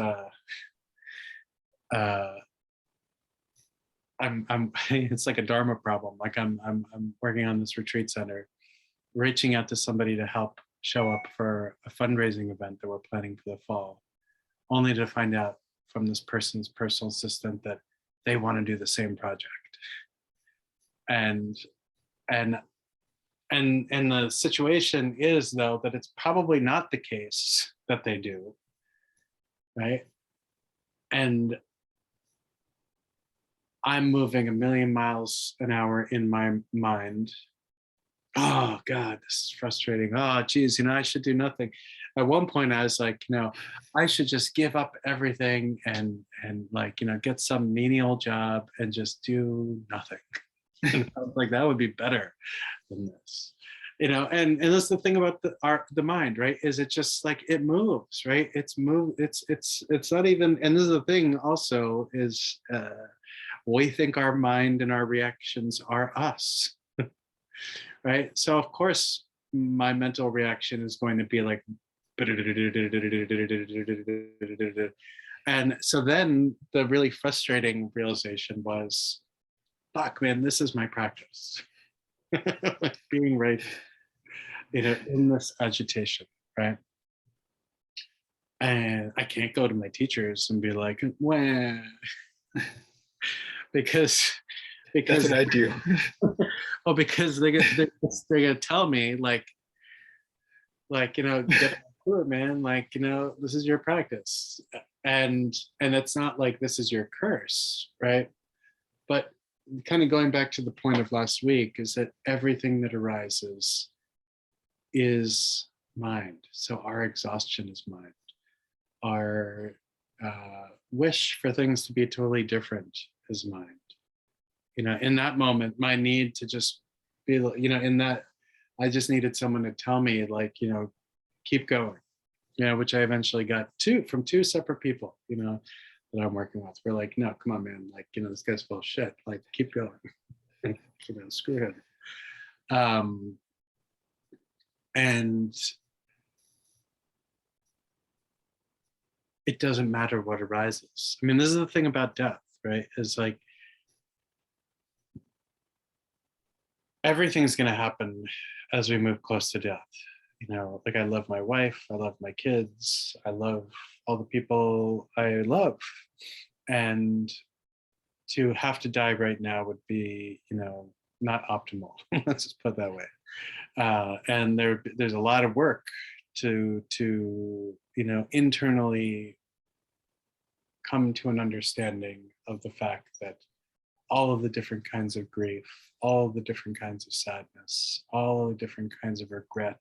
it's like a Dharma problem. Like I'm working on this retreat center, reaching out to somebody to help show up for a fundraising event that we're planning for the fall, only to find out from this person's personal assistant that they want to do the same project. And the situation is, though, that it's probably not the case that they do, right? And I'm moving 1,000,000 miles an hour in my mind. Oh God, this is frustrating. Oh geez, you know, I should do nothing. At one point I was like, you know, I should just give up everything and like, you know, get some menial job and just do nothing. And I was like, that would be better than this. You know, and that's the thing about the mind, right? Is it just like it moves, right? It's not even, and this is the thing also is we think our mind and our reactions are us. Right? So of course, my mental reaction is going to be like, and so then the really frustrating realization was, fuck, man, this is my practice. Like being right, you know, in this agitation, right? And I can't go to my teachers and be like, well, because That's what I do. well, because they're gonna tell me like, you know, get to it, man. Like, you know, this is your practice, and it's not like this is your curse, right? But kind of going back to the point of last week is that everything that arises is mind. So our exhaustion is mind. Our wish for things to be totally different is mind. You know, in that moment, my need to just be, you know, in that I just needed someone to tell me, like, you know, keep going, you know, which I eventually got from two separate people, you know, that I'm working with. We're like, no, come on, man, like, you know, this guy's full of shit, like, keep going. You know, screw him. And it doesn't matter what arises. I mean, this is the thing about death, right? Is like, everything's going to happen as we move close to death. You know, like, I love my wife, I love my kids, I love all the people I love. And to have to die right now would be, you know, not optimal. Let's just put it that way. And there's a lot of work to you know, internally come to an understanding of the fact that all of the different kinds of grief, all of the different kinds of sadness, all of the different kinds of regret,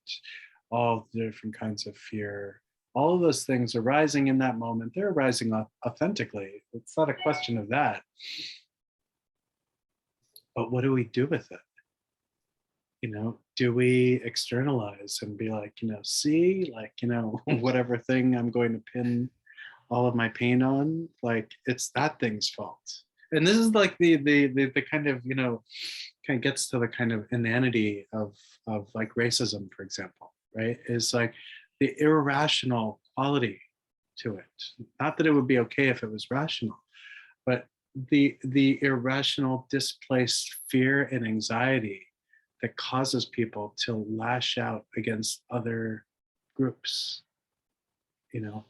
all of the different kinds of fear, all of those things arising in that moment, they're arising authentically. It's not a question of that. But what do we do with it? You know, do we externalize and be like, you know, see, like, you know, whatever thing I'm going to pin all of my pain on, like, it's that thing's fault. And this is like the kind of, you know, kind of gets to the kind of inanity of like racism, for example, right? Is like the irrational quality to it. Not that it would be okay if it was rational, but the irrational, displaced fear and anxiety that causes people to lash out against other groups, you know.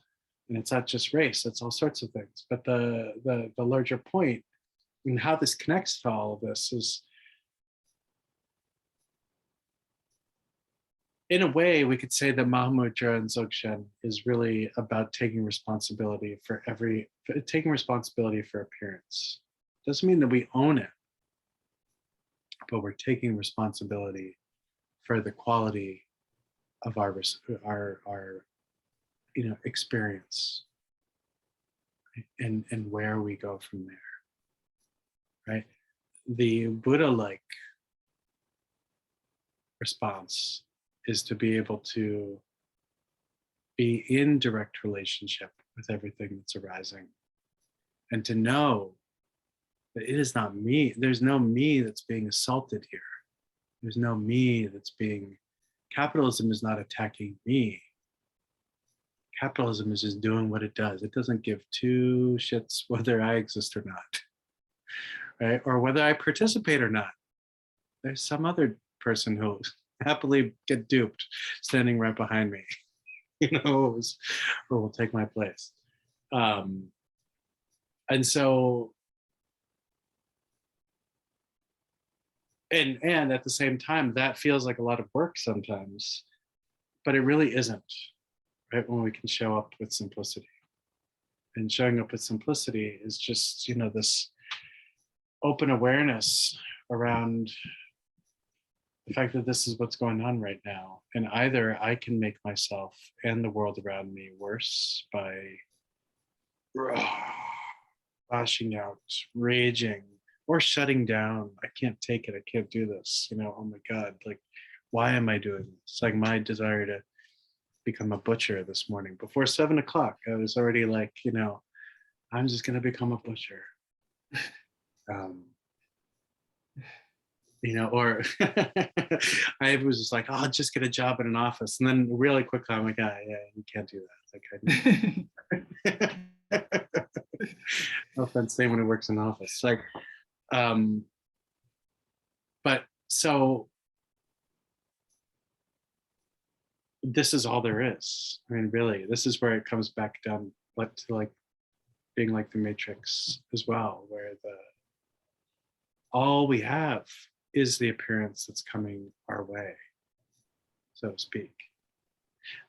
And it's not just race, it's all sorts of things. But the larger point and how this connects to all of this is, in a way, we could say that Mahamudra and Dzogchen is really about taking responsibility for appearance. Doesn't mean that we own it, but we're taking responsibility for the quality of our you know, experience, and where we go from there, right? The Buddha-like response is to be able to be in direct relationship with everything that's arising, and to know that it is not me. There's no me that's being assaulted here. There's no me that's being, capitalism is not attacking me. Capitalism is just doing what it does. It doesn't give two shits whether I exist or not, right? Or whether I participate or not. There's some other person who'll happily get duped standing right behind me, you know, or will take my place. And so, and at the same time, that feels like a lot of work sometimes, but it really isn't, right? When we can show up with simplicity. And showing up with simplicity is just, you know, this open awareness around the fact that this is what's going on right now. And either I can make myself and the world around me worse by lashing out, raging, or shutting down. I can't take it. I can't do this. You know, oh my God, like, why am I doing this? Like my desire to become a butcher this morning. Before 7 o'clock, I was already like, you know, I'm just going to become a butcher. You know, or I was just like, oh, I'll just get a job in an office. And then really quickly, I'm like, yeah, you can't do that. Like, no offense to anyone who works in an office. Like, but so this is all there is. I mean, really, this is where it comes back down, but to like being like the Matrix as well, where all we have is the appearance that's coming our way, so to speak.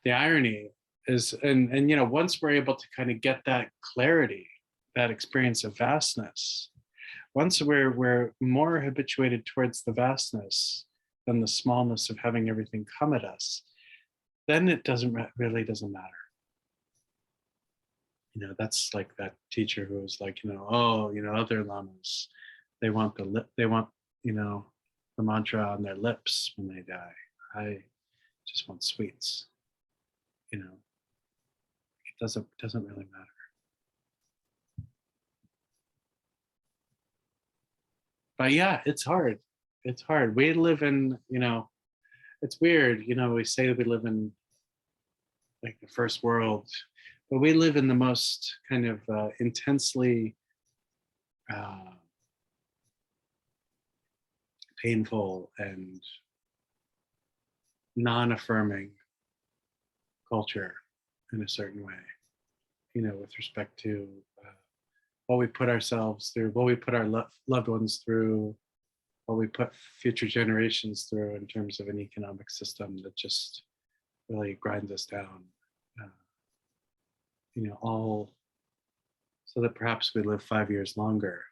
The irony is, and you know, once we're able to kind of get that clarity, that experience of vastness, once we're more habituated towards the vastness than the smallness of having everything come at us, then it really doesn't matter. You know, that's like that teacher who was like, you know, oh, you know, other lamas, they want, you know, the mantra on their lips when they die. I just want sweets. You know, it doesn't really matter. But yeah, it's hard. It's hard. We live in, you know, it's weird. You know, we say we live in like the first world, but we live in the most kind of intensely painful and non-affirming culture in a certain way, you know, with respect to what we put ourselves through, what we put our loved ones through, what we put future generations through in terms of an economic system that just really grinds us down. You know, all so that perhaps we live 5 years longer.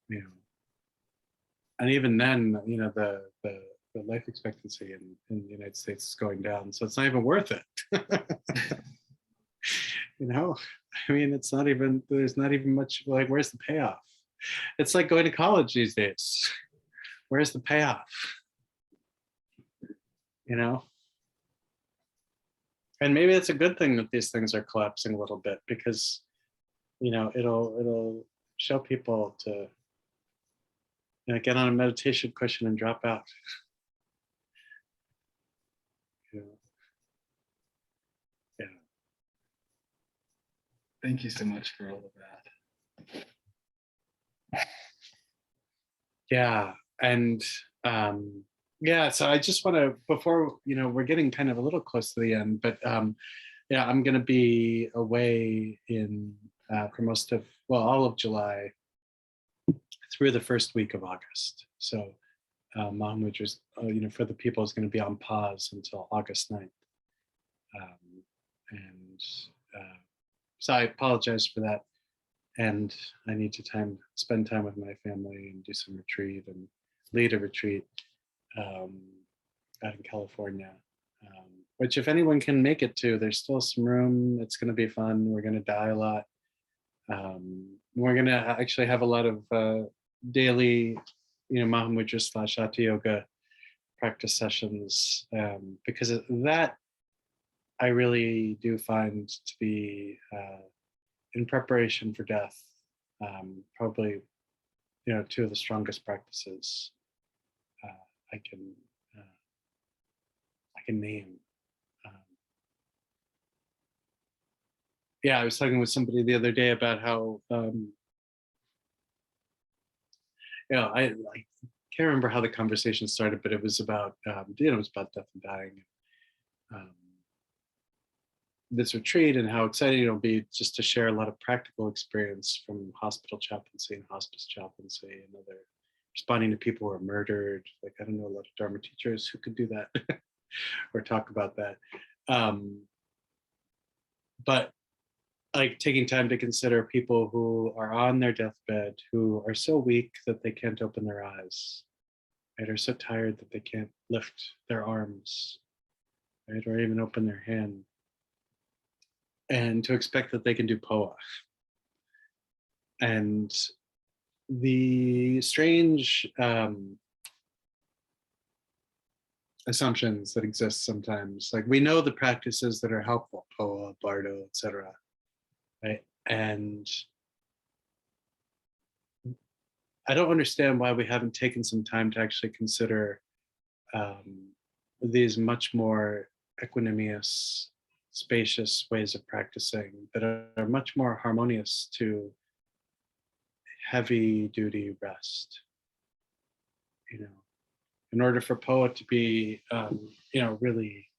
You know, and even then, you know, the life expectancy in the United States is going down, so it's not even worth it. You know, I mean, it's not even, there's not even much, like, where's the payoff? It's like going to college these days. Where's the payoff? You know? And maybe it's a good thing that these things are collapsing a little bit, because, you know, it'll show people to, you know, get on a meditation cushion and drop out. You know? Yeah. Thank you so much for all of that. Yeah, and yeah, so I just want to, before, you know, we're getting kind of a little close to the end, but yeah, I'm going to be away in for most of, well, all of July through the first week of August. So Mahamudra's, you know, for the people, is going to be on pause until August 9th. And so I apologize for that. And I need to spend time with my family and do some retreat and lead a retreat out in California, which if anyone can make it to, there's still some room. It's going to be fun. We're going to die a lot. We're going to actually have a lot of daily, you know, Mahamudra / Hatha Yoga practice sessions, because that I really do find to be in preparation for death, probably, you know, two of the strongest practices I can name. Yeah, I was talking with somebody the other day about how, you know, I can't remember how the conversation started, but it was about, you know, it was about death and dying. This retreat and how exciting it'll be just to share a lot of practical experience from hospital chaplaincy and hospice chaplaincy and other responding to people who are murdered. Like, I don't know a lot of Dharma teachers who could do that or talk about that. But like taking time to consider people who are on their deathbed, who are so weak that they can't open their eyes, right? Are so tired that they can't lift their arms, right? Or even open their hand. And to expect that they can do POA. And the strange assumptions that exist sometimes, like we know the practices that are helpful, POA, Bardo, etc., right? And I don't understand why we haven't taken some time to actually consider these much more equanimous, spacious ways of practicing that are much more harmonious to heavy duty rest. You know, in order for POA to be, you know, really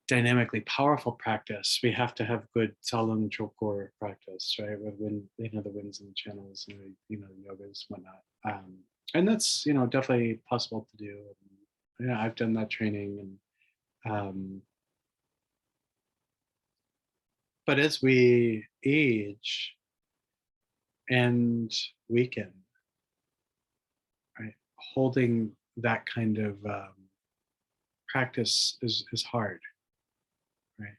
dynamically powerful practice, we have to have good Salon Chokor practice, right? With wind, you know, the winds and the channels, and you know, yogas, whatnot. And that's, you know, definitely possible to do. And, you know, I've done that training, and but as we age and weaken, right, holding that kind of practice is hard, right?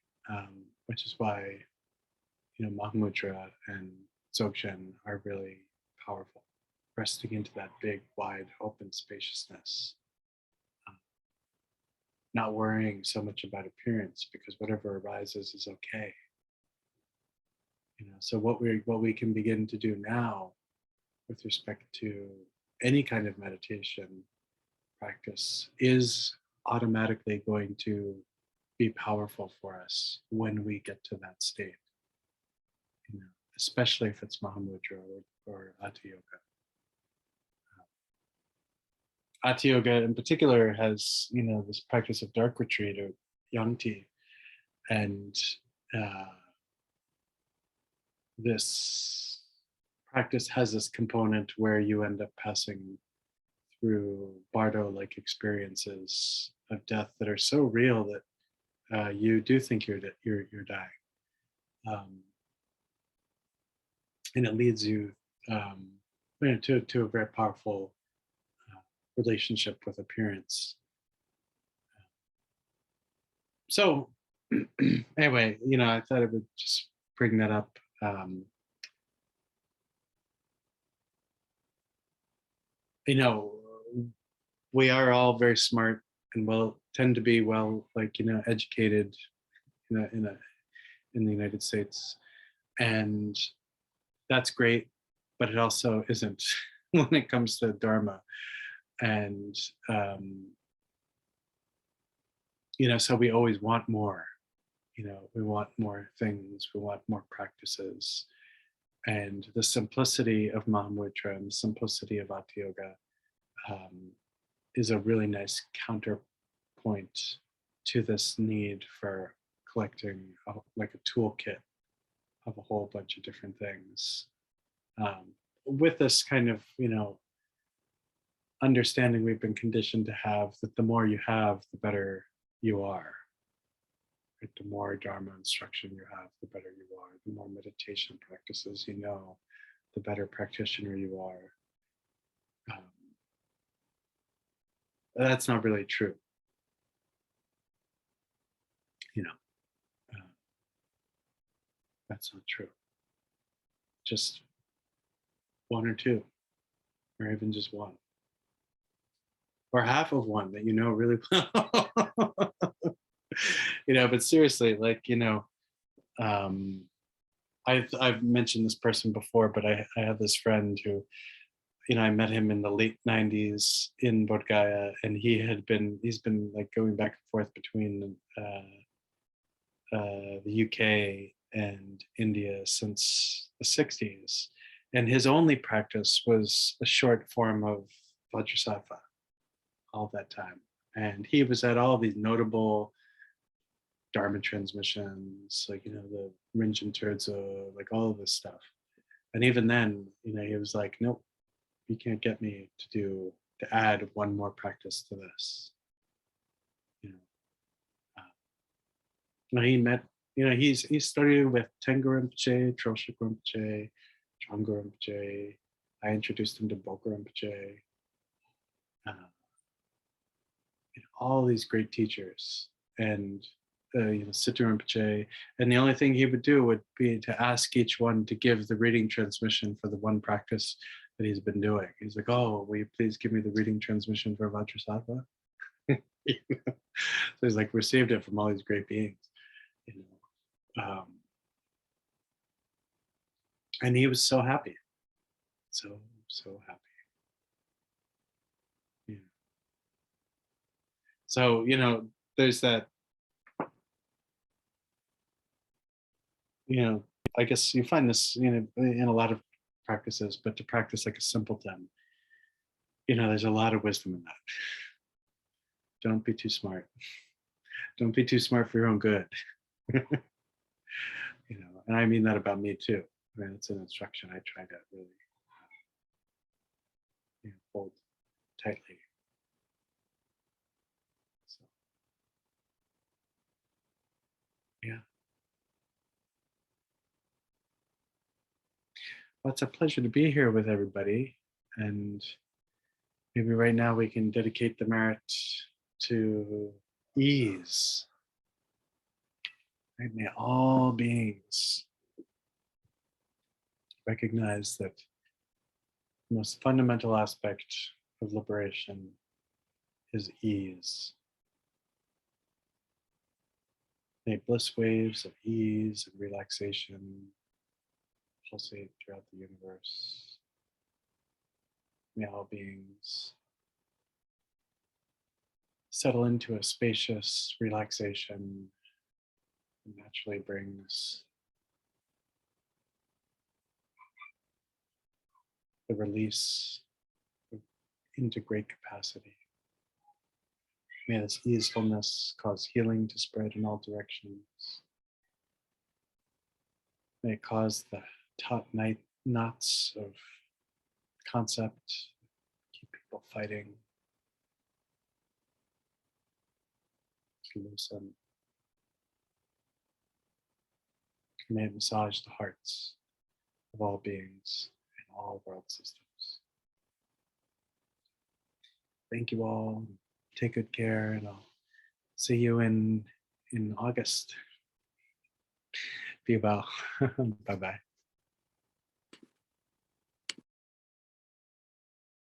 Which is why, you know, Mahamudra and Dzogchen are really powerful, resting into that big, wide, open spaciousness. Not worrying so much about appearance, because whatever arises is okay. So what we can begin to do now with respect to any kind of meditation practice is automatically going to be powerful for us when we get to that state. Especially if it's Mahamudra or Hatha Yoga. Hatha Yoga in particular has, this practice of dark retreat or Yangti, and this practice has this component where you end up passing through bardo-like experiences of death that are so real that you do think you're dying, and it leads you to a very powerful relationship with appearance. So anyway, I thought I would just bring that up. We are all very smart and tend to be educated in the United States, and that's great, but it also isn't when it comes to Dharma. And so we always want more. We want more things, we want more practices. And the simplicity of Mahamudra and the simplicity of Hatha Yoga is a really nice counterpoint to this need for collecting a toolkit of a whole bunch of different things. With this kind of, understanding we've been conditioned to have, that the more you have, the better you are. Right? The more Dharma instruction you have, the better you are. The more meditation practices the better practitioner you are. That's not really true. That's not true. Just one or two, or even just one. Or half of one that really well. But seriously, I've mentioned this person before, but I have this friend who, I met him in the late 90s in Bodh Gaya, and he's been going back and forth between the UK and India since the 60s. And his only practice was a short form of Vajrasattva all that time. And he was at all these notable Dharma transmissions, the Rinchen Terzo, all of this stuff. And even then, he was like, nope, you can't get me to add one more practice to this. He met, he started with Tengu Rinpoche, Troshik Rinpoche, Drongo Rinpoche. I introduced him to Boka Rinpoche. All these great teachers, and Situ Rinpoche, and the only thing he would do would be to ask each one to give the reading transmission for the one practice that he's been doing. He's like, oh, will you please give me the reading transmission for Vajrasattva? So he's received it from all these great beings, and he was so happy, so happy. So, there's that, I guess you find this, in a lot of practices, but to practice like a simpleton, there's a lot of wisdom in that. Don't be too smart. Don't be too smart for your own good. And I mean that about me too. I mean, it's an instruction I try to really hold tightly. So, yeah. Well, it's a pleasure to be here with everybody. And maybe right now we can dedicate the merit to ease. Right? May all beings recognize that The most fundamental aspect of liberation is ease. May bliss waves of ease and relaxation pulsate throughout the universe. May all beings settle into a spacious relaxation that naturally brings the release into great capacity. May this easefulness cause healing to spread in all directions. May it cause the taut knots of concept, keep people fighting, to loosen. May it massage the hearts of all beings in all world systems. Thank you all. Take good care, and I'll see you in August. Be well. Bye-bye.